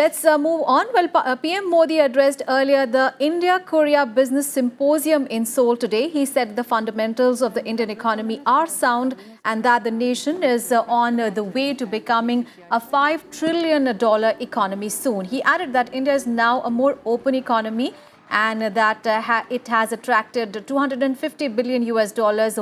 Let's move on. Well, PM Modi addressed earlier the India-Korea Business Symposium in Seoul today. He said the fundamentals of the Indian economy are sound and that the nation is on the way to becoming a $5 trillion economy soon. He added that India is now a more open economy and that it has attracted $250 billion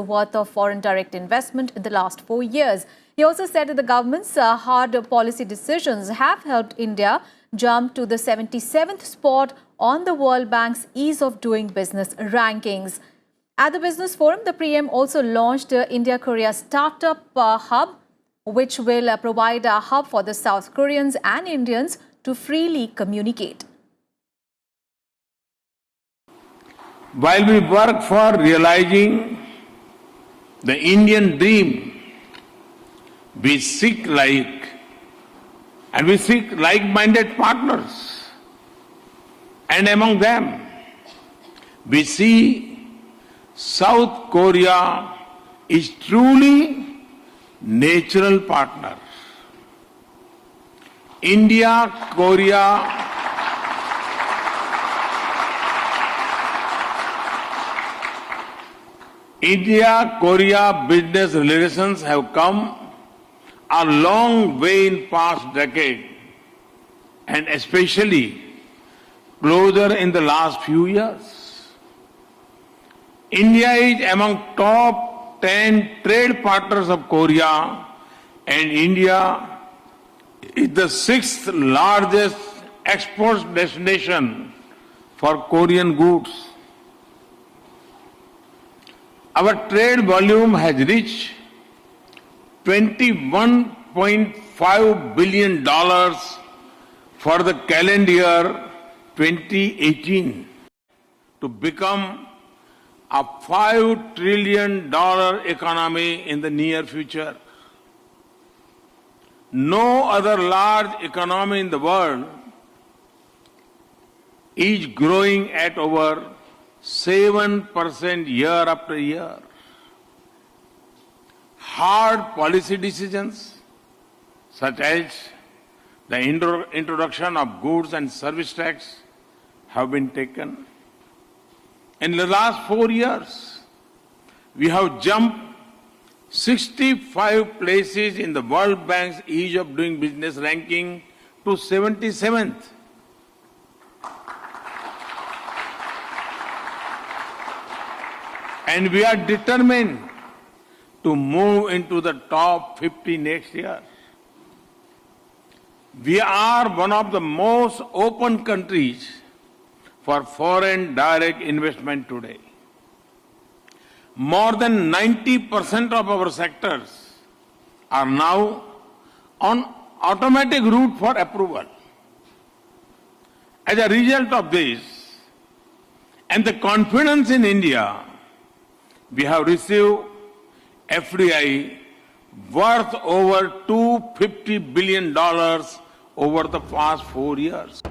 worth of foreign direct investment in the last 4 years. He also said that the government's hard policy decisions have helped India jump to the 77th spot on the World Bank's Ease of Doing Business rankings. At the Business Forum, the PM also launched India-Korea Startup Hub, which will provide a hub for the South Koreans and Indians to freely communicate. While we work for realizing the Indian dream, we seek like-minded partners. And among them, we see South Korea is truly natural partner. India-Korea business relations have come a long way in past decade and especially closer in the last few years. India is among top 10 trade partners of Korea and India is the 6th largest export destination for Korean goods. Our trade volume has reached $21.5 billion for the calendar year 2018 to become a $5 trillion economy in the near future. No other large economy in the world is growing at over 7% year after year. Hard policy decisions, such as the introduction of goods and service tax, have been taken. In the last 4 years, we have jumped 65 places in the World Bank's Ease of Doing Business ranking to 77th. And we are determined to move into the top 50 next year. We are one of the most open countries for foreign direct investment today. More than 90% of our sectors are now on automatic route for approval. As a result of this and the confidence in India, we have received FDI worth over $250 billion over the past 4 years.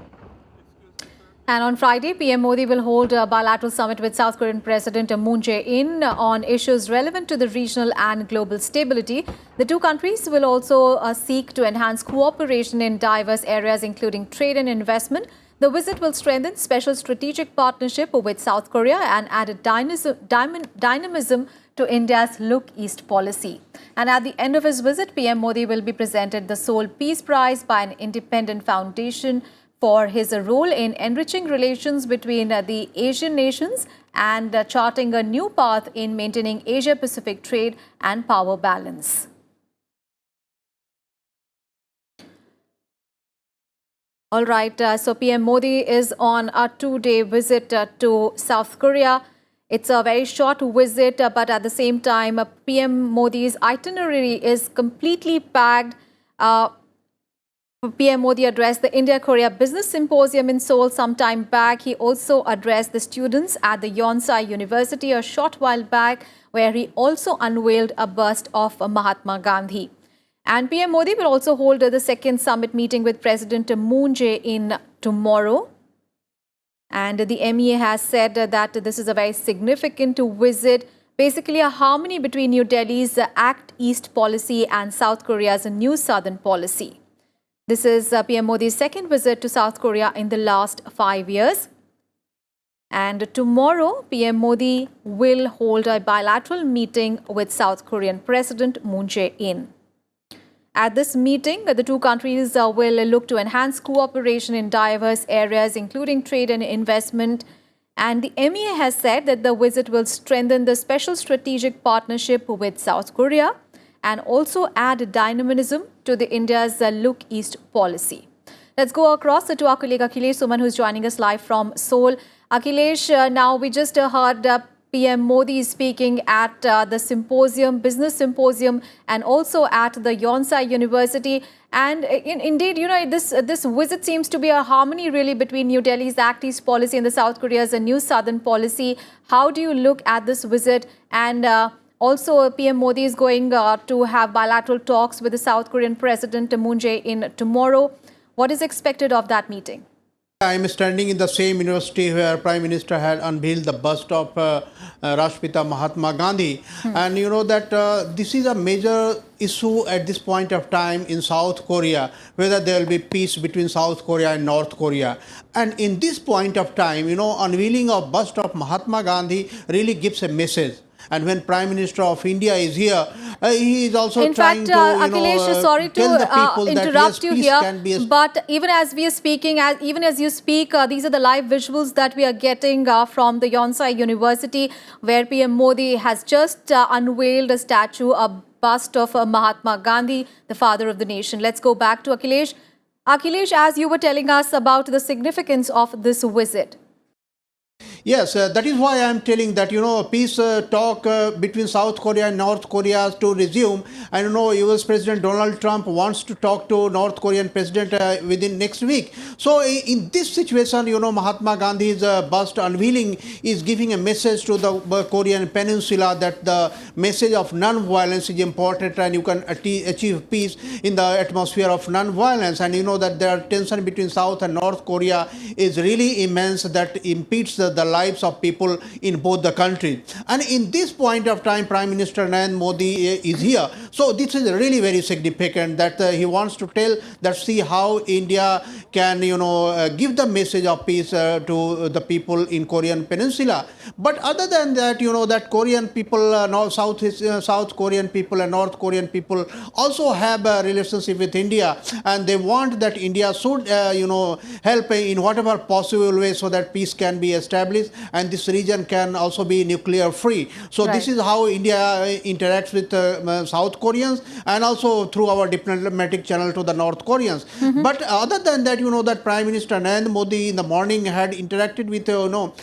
And on Friday, PM Modi will hold a bilateral summit with South Korean President Moon Jae-in on issues relevant to the regional and global stability. The two countries will also seek to enhance cooperation in diverse areas, including trade and investment. The visit will strengthen special strategic partnership with South Korea and add dynamism to India's Look East policy. And at the end of his visit, PM Modi will be presented the Seoul Peace Prize by an independent foundation for his role in enriching relations between the Asian nations and charting a new path in maintaining Asia-Pacific trade and power balance. All right, so PM Modi is on a 2-day visit to South Korea. It's a very short visit, but at the same time, PM Modi's itinerary is completely packed. PM Modi addressed the India-Korea Business Symposium in Seoul some time back. He also addressed the students at the Yonsei University a short while back, where he also unveiled a bust of Mahatma Gandhi. And PM Modi will also hold the second summit meeting with President Moon Jae-in tomorrow. And the MEA has said that this is a very significant visit, basically a harmony between New Delhi's Act East policy and South Korea's New Southern policy. This is PM Modi's second visit to South Korea in the last 5 years. And tomorrow, PM Modi will hold a bilateral meeting with South Korean President Moon Jae-in. At this meeting, the two countries will look to enhance cooperation in diverse areas, including trade and investment. And the MEA has said that the visit will strengthen the special strategic partnership with South Korea and also add dynamism to the India's Look East policy. Let's go across to our colleague Akhilesh Suman, who's joining us live from Seoul. Akhilesh, now we just heard PM Modi speaking at the symposium, business symposium, and also at the Yonsei University. And indeed, you know, this visit seems to be a harmony really between New Delhi's Act East policy and the South Korea's new Southern policy. How do you look at this visit? And also, PM Modi is going to have bilateral talks with the South Korean President Moon Jae-in tomorrow. What is expected of that meeting? I am standing in the same university where Prime Minister had unveiled the bust of Rashtrapita Mahatma Gandhi. And you know that this is a major issue at this point of time in South Korea, whether there will be peace between South Korea and North Korea. And in this point of time, you know, unveiling of bust of Mahatma Gandhi really gives a message. And when Prime Minister of India is here, he is also trying to, Akhilesh, sorry to interrupt you here, but even as we are speaking, even as you speak, these are the live visuals that we are getting from the Yonsei University, where PM Modi has just unveiled a statue, a bust of Mahatma Gandhi, the father of the nation. Let's go back to Akhilesh. Akhilesh, as you were telling us about the significance of this visit. Yes, that is why I am telling that, you know, peace talk between South Korea and North Korea to resume. And, you know, US President Donald Trump wants to talk to North Korean President within next week. So in this situation, you know, Mahatma Gandhi's bust unveiling is giving a message to the Korean Peninsula that the message of non-violence is important and you can achieve peace in the atmosphere of non-violence. And you know that there are tension between South and North Korea is really immense that impedes the lives of people in both the countries. And in this point of time, Prime Minister Narendra Modi is here. So this is really very significant that he wants to tell that see how India can, you know, give the message of peace to the people in Korean Peninsula. But other than that, you know, that Korean people, South Korean people and North Korean people also have a relationship with India, and they want that India should, you know, help in whatever possible way so that peace can be established and this region can also be nuclear free. So this is how India interacts with South Koreans and also through our diplomatic channel to the North Koreans. But other than that, you know, that Prime Minister Narendra Modi in the morning had interacted with, you know,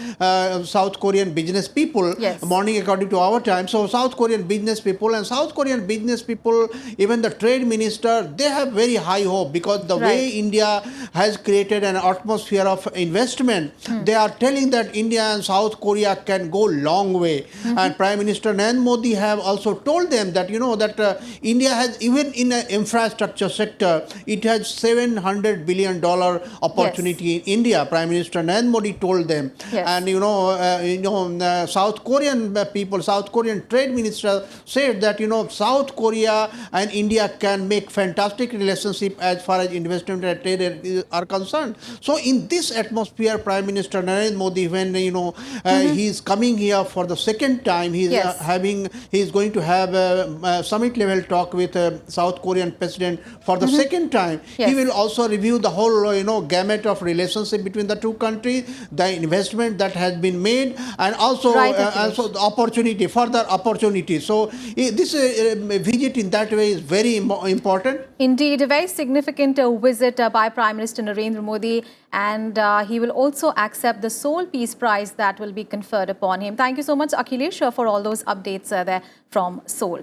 South Korean business people, morning according to our time. So South Korean business people and South Korean business people, even the trade minister, they have very high hope because the way India has created an atmosphere of investment, they are telling that India and South Korea can go long way. And Prime Minister Narendra Modi have also told them that, you know, that India has, even in an infrastructure sector, it has $700 billion opportunity in India. Prime Minister Narendra Modi told them. And, you know, South Korean people, South Korean trade minister said that, you know, South Korea and India can make fantastic relationship as far as investment and trade are concerned. So in this atmosphere, Prime Minister Narendra Modi, when, you know, he is coming here for the second time, he is going to have a summit level talk with South Korean president for the second time. He will also review the whole, you know, gamut of relationship between the two countries, the investment that has been made, and also also the opportunity, further opportunity. So this visit in that way is very important. Indeed, a very significant visit by Prime Minister Narendra Modi, and he will also accept the Seoul Peace Prize that will be conferred upon him. Thank you so much, Akhilesh, for all those updates there from Seoul.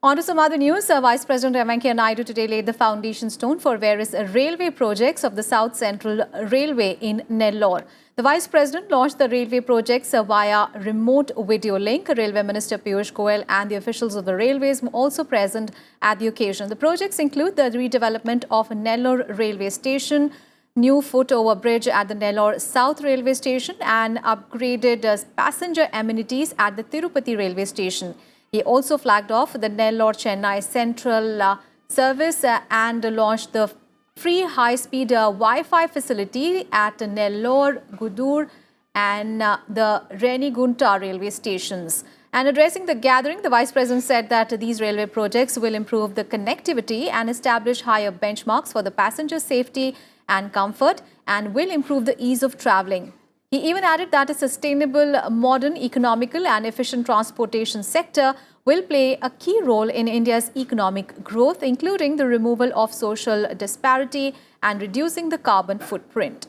On to some other news. Vice President Venkaiah Naidu today laid the foundation stone for various railway projects of the South Central Railway in Nellore. The Vice President launched the railway projects via remote video link. Railway Minister Piyush Goyal and the officials of the railways were also present at the occasion. The projects include the redevelopment of Nellore Railway Station, new foot-over bridge at the Nellore South Railway Station, and upgraded passenger amenities at the Tirupati Railway Station. He also flagged off the Nellore-Chennai Central service and launched the free high-speed Wi-Fi facility at Nellore, Gudur and the Renigunta railway stations. And addressing the gathering, the Vice President said that these railway projects will improve the connectivity and establish higher benchmarks for the passenger safety and comfort and will improve the ease of travelling. He even added that a sustainable, modern, economical and efficient transportation sector will play a key role in India's economic growth, including the removal of social disparity and reducing the carbon footprint.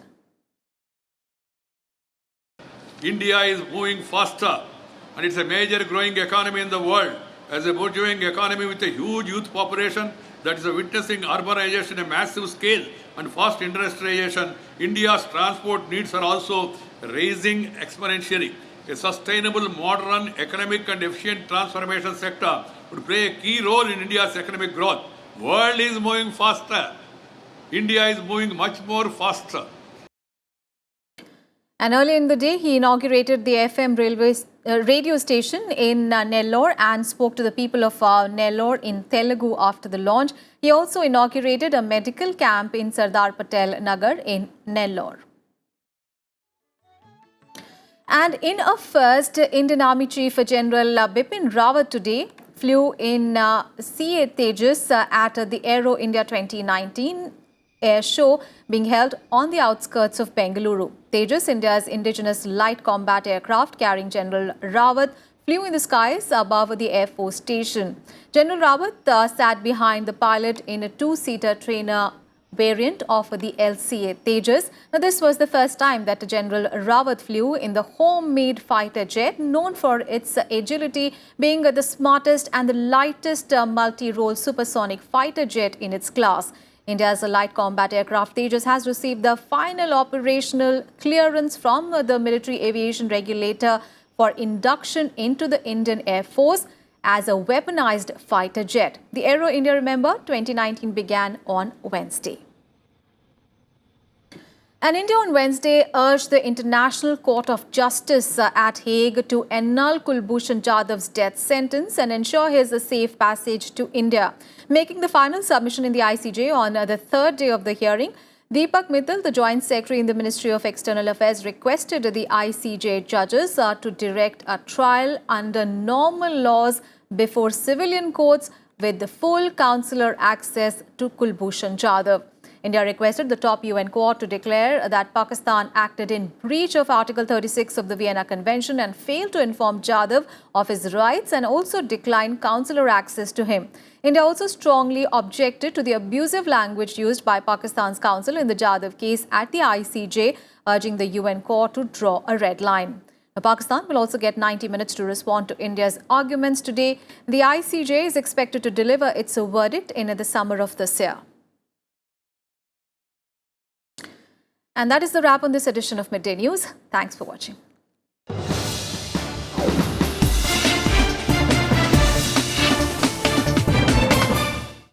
India is moving faster and it's a major growing economy in the world. As a burgeoning economy with a huge youth population that is witnessing urbanization at a massive scale and fast industrialization, India's transport needs are also rising exponentially. A sustainable, modern, economic and efficient transformation sector would play a key role in India's economic growth. World is moving faster. India is moving much more faster. And earlier in the day, he inaugurated the FM radio station in Nellore and spoke to the people of Nellore in Telugu after the launch. He also inaugurated a medical camp in Sardar Patel Nagar in Nellore. And in a first, Indian Army Chief General Bipin Rawat today flew in CA Tejas at the Aero India 2019 air show being held on the outskirts of Bengaluru. Tejas, India's indigenous light combat aircraft carrying General Rawat, flew in the skies above the Air Force Station. General Rawat sat behind the pilot in a two-seater trainer variant of the LCA Tejas. Now, this was the first time that General Rawat flew in the homemade fighter jet, known for its agility, being the smartest and the lightest multi-role supersonic fighter jet in its class. India's light combat aircraft Tejas has received the final operational clearance from the military aviation regulator for induction into the Indian Air Force as a weaponized fighter jet. The Aero India, remember, 2019 began on Wednesday. And India on Wednesday urged the International Court of Justice at Hague to annul Kulbhushan Jadhav's death sentence and ensure his safe passage to India. Making the final submission in the ICJ on the third day of the hearing, Deepak Mittal, the Joint Secretary in the Ministry of External Affairs, requested the ICJ judges to direct a trial under normal laws before civilian courts with the full consular access to Kulbhushan Jadhav. India requested the top UN court to declare that Pakistan acted in breach of Article 36 of the Vienna Convention and failed to inform Jadhav of his rights and also decline consular access to him. India also strongly objected to the abusive language used by Pakistan's counsel in the Jadhav case at the ICJ, urging the UN court to draw a red line. Now, Pakistan will also get 90 minutes to respond to India's arguments today. The ICJ is expected to deliver its verdict in the summer of this year. And that is the wrap on this edition of Midday News. Thanks for watching.